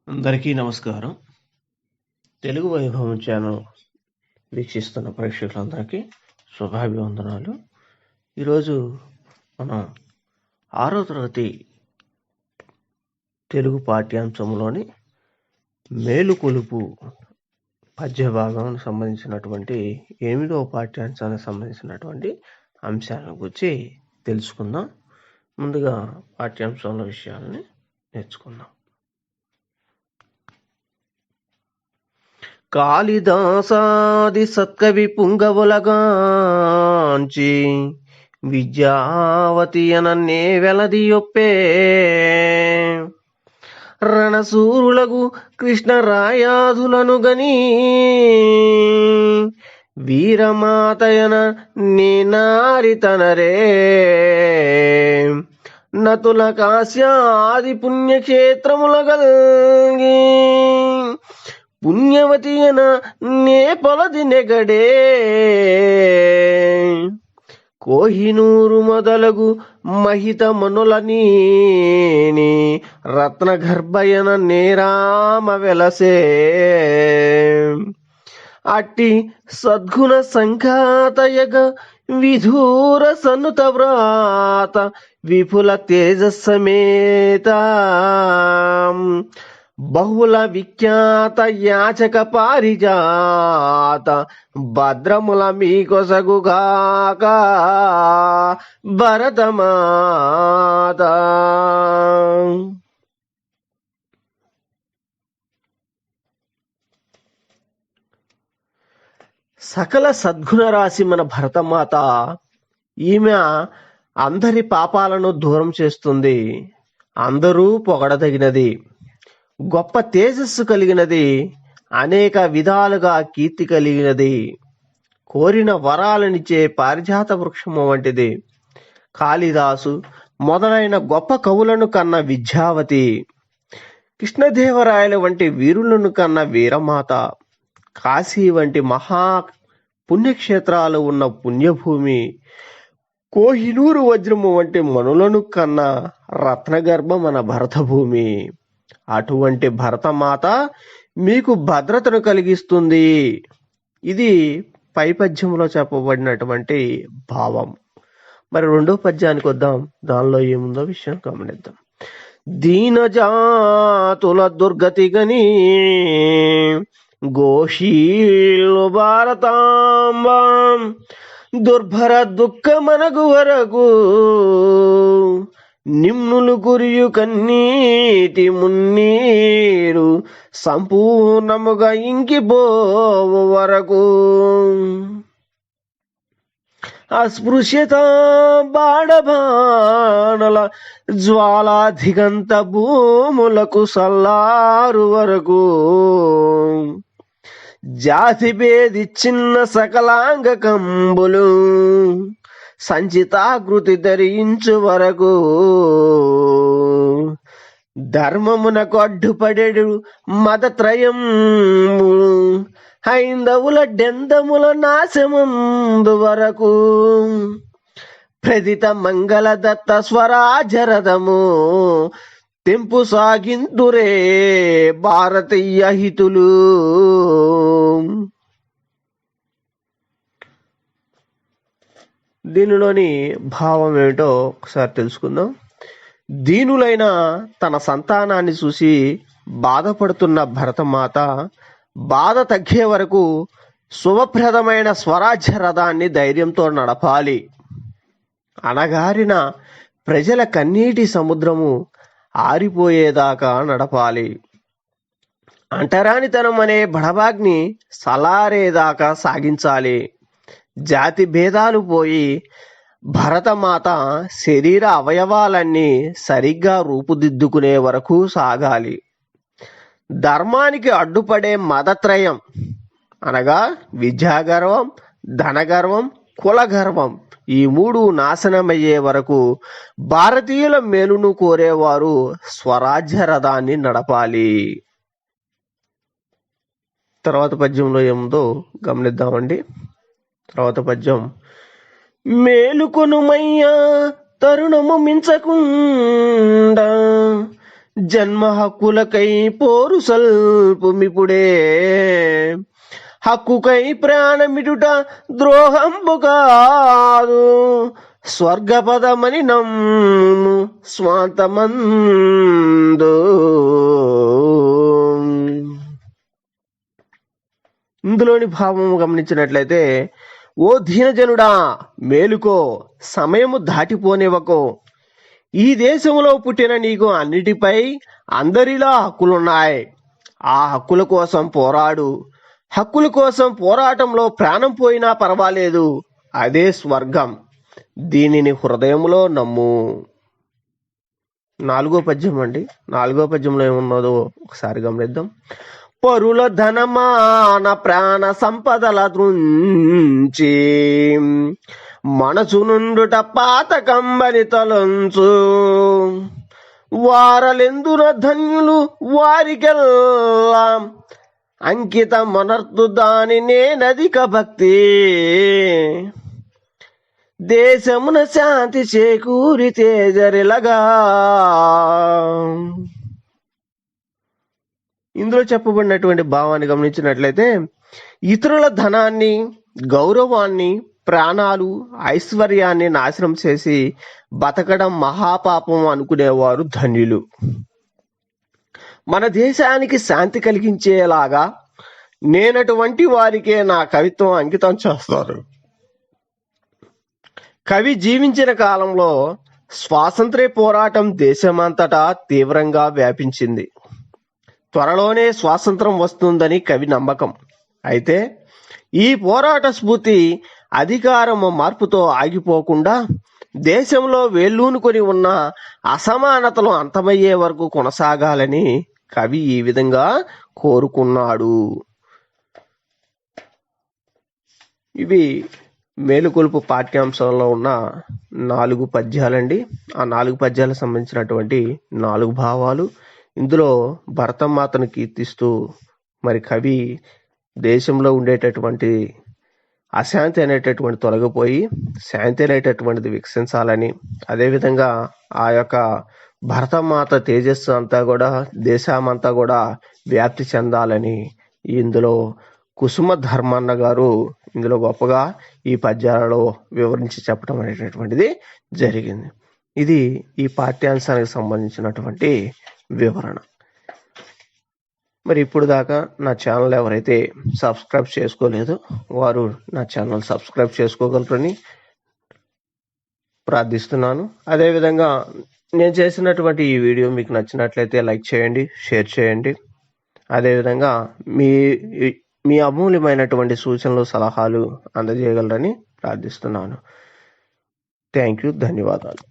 అందరికీ నమస్కారం. తెలుగు వైభవం ఛానల్ వీక్షిస్తున్న ప్రేక్షకులందరికీ శుభాభివందనాలు. ఈరోజు మనం 6వ తరగతి తెలుగు పాఠ్యాంశంలోని మేలుకొలుపు పద్య భాగానికి సంబంధించినటువంటి 8వ పాఠ్యాంశానికి సంబంధించినటువంటి అంశాలను గురించి తెలుసుకుందాం. ముందుగా పాఠ్యాంశంలో విషయాలని నేర్చుకుందాం. కాళిదాసాది సత్కవి పుంగవులగాంచి విద్యావతి అనన్నే వెలదియొప్పే రణసూరులకు కృష్ణరాయాధులను గని వీరమాతయన నేనారితనరే నతుల కాశ్యాది పుణ్యక్షేత్రముల గల్గి పుణ్యవతి అన నే పొలది నెగడే కోహినూరు మొదలగు మహిత మనులని రత్నగర్భయన నేరామ వెలసే అట్టి సద్గుణ సంఘాతయగ విధూర సన్నుత వ్రాత విపుల తేజస్సమేత బహుళ విఖ్యాత యాచక పారిజాత భద్రముల మీకొసగుగాక భరతమాత. సకల సద్గుణ రాశి మన భరతమాత. ఈమె అందరి పాపాలను దూరం చేస్తుంది, అందరూ పొగడదగినది, గొప్ప తేజస్సు కలిగినది, అనేక విధాలుగా కీర్తి కలిగినది, కోరిన వరాలనిచ్చే పారిజాత వృక్షము వంటిది. కాళిదాసు మొదలైన గొప్ప కవులను కన్న విద్యావతి, కృష్ణదేవరాయల వంటి వీరులను కన్న వీరమాత, కాశీ వంటి మహా పుణ్యక్షేత్రాలు ఉన్న పుణ్యభూమి, కోహినూరు వజ్రము వంటి మనులను కన్న రత్నగర్భ మన భరతభూమి. అటువంటి భరతమాత మీకు భద్రతను కలిగిస్తుంది. ఇది పై పద్యంలో చెప్పబడినటువంటి భావం. మరి రెండో పద్యానికి వద్దాం, దానిలో ఏముందో విషయం గమనిద్దాం. దీనజాతుల దుర్గతి గని గోషీలు భారతాంబం దుర్భర దుఃఖమనగు వరకు నిమ్నులు గురియు కన్నీటి మున్నీరు సంపూర్ణముగా ఇంకిపోవు వరకు అస్పృశ్యత బాడబాణల జ్వాలాధిగంత భూములకు సల్లారు వరకు జాతి భేది చిన్న సకలాంగ కంబులు సంచితాకృతి ధరించు వరకు ధర్మమునకు అడ్డుపడెడు మతత్రయం హైందవుల డెందముల నాశమందు వరకు ప్రదిత మంగళదత్త స్వరాజరథము తెంపు సాగింతురే భారతీయ హితులు. దీనిలోని భావం ఏమిటో ఒకసారి తెలుసుకుందాం. దీనులైన తన సంతానాన్ని చూసి బాధపడుతున్న భరతమాత బాధ తగ్గే వరకు శుభప్రదమైన స్వరాజ్య రథాన్ని ధైర్యంతో నడపాలి. అణగారిన ప్రజల కన్నీటి సముద్రము ఆరిపోయేదాకా నడపాలి. అంటరానితనం అనే బడబాగ్ని సలారేదాకా సాగించాలి. జాతి భేదాలు పోయి భరతమాత శరీర అవయవాలన్నీ సరిగ్గా రూపుదిద్దుకునే వరకు సాగాలి. ధర్మానికి అడ్డుపడే మతత్రయం అనగా విద్యాగర్వం, ధనగర్వం, కులగర్వం ఈ మూడు నాశనమయ్యే వరకు భారతీయుల మేలును కోరేవారు స్వరాజ్య రథాన్ని నడపాలి. తర్వాత పద్యంలో ఏముందో గమనిద్దామండి. తర్వాత పద్యం. మేలుకొనుమయ్యా తరుణము మించకుండా జన్మ హక్కులకై పోరు సల్పుమిపుడే, హక్కుకై ప్రాణమిడుట ద్రోహంబు కాదు, స్వర్గపదమని నమ్ము స్వాంతమందు. ఇందులోని భావము గమనించినట్లయితే, ఓ దీనజనుడా మేలుకో, సమయము దాటిపోనివ్వకో, ఈ దేశంలో పుట్టిన నీకు అన్నిటిపై అందరిలా హక్కులున్నాయి. ఆ హక్కుల కోసం పోరాడు. హక్కుల కోసం పోరాటంలో ప్రాణం పోయినా పర్వాలేదు, అదే స్వర్గం. దీనిని హృదయంలో నమ్ము. 4వ పద్యం అండి. 4వ పద్యంలో ఏమున్నదో ఒకసారి గమనిద్దాం. పరుల ధనమాన ప్రాణ సంపదల దృంచి, మనసు నుండుట పాతకంబని తలంచు, వారలెందున ధన్యులు వారికెల్లా, అంకితమనర్తు దాని నేనధిక భక్తి, దేశమున శాంతి చేకూరితే జరిలగా. ఇందులో చెప్పబడినటువంటి భావాన్ని గమనించినట్లయితే, ఇతరుల ధనాన్ని, గౌరవాన్ని, ప్రాణాలు, ఐశ్వర్యాన్ని నాశనం చేసి బతకడం మహాపాపం అనుకునేవారు ధన్యులు. మన దేశానికి శాంతి కలిగించేలాగా నేనటువంటి వారికే నా కవిత్వం అంకితం చేస్తారు. కవి జీవించిన కాలంలో స్వాతంత్ర్య పోరాటం దేశమంతటా తీవ్రంగా వ్యాపించింది. త్వరలోనే స్వాతంత్రం వస్తుందని కవి నమ్మకం. అయితే ఈ పోరాట స్ఫూర్తి అధికారం మార్పుతో ఆగిపోకుండా దేశంలో వేళ్ళూనుకొని ఉన్న అసమానతలు అంతమయ్యే వరకు కొనసాగాలని కవి ఈ విధంగా కోరుకున్నాడు. ఇవి మేలుకొలుపు పాఠ్యాంశంలో ఉన్న 4 పద్యాలండి. ఆ 4 పద్యాలకు సంబంధించినటువంటి 4 భావాలు. ఇందులో భరతమాతను కీర్తిస్తూ మరి కవి దేశంలో ఉండేటటువంటి అశాంతి అనేటటువంటి తొలగిపోయి శాంతి అనేటటువంటిది వికసించాలని, అదేవిధంగా ఆ యొక్క భరతమాత తేజస్సు అంతా కూడా దేశమంతా కూడా వ్యాప్తి చెందాలని ఇందులో కుసుమ ధర్మన్న గారు ఇందులో గొప్పగా ఈ పద్యాలలో వివరించి చెప్పడం అనేటటువంటిది జరిగింది. ఇది ఈ పాఠ్యాంశానికి సంబంధించినటువంటి వివరణ. మరి ఇప్పుడు దాకా నా ఛానల్ ఎవరైతే సబ్స్క్రైబ్ చేసుకోలేదో వారు నా ఛానల్ సబ్స్క్రైబ్ చేసుకోగలరని ప్రార్థిస్తున్నాను. అదేవిధంగా నేను చేసినటువంటి ఈ వీడియో మీకు నచ్చినట్లయితే లైక్ చేయండి, షేర్ చేయండి. అదేవిధంగా మీ అమూల్యమైనటువంటి సూచనలు, సలహాలు అందజేయగలరని ప్రార్థిస్తున్నాను. Thank you. ధన్యవాదాలు.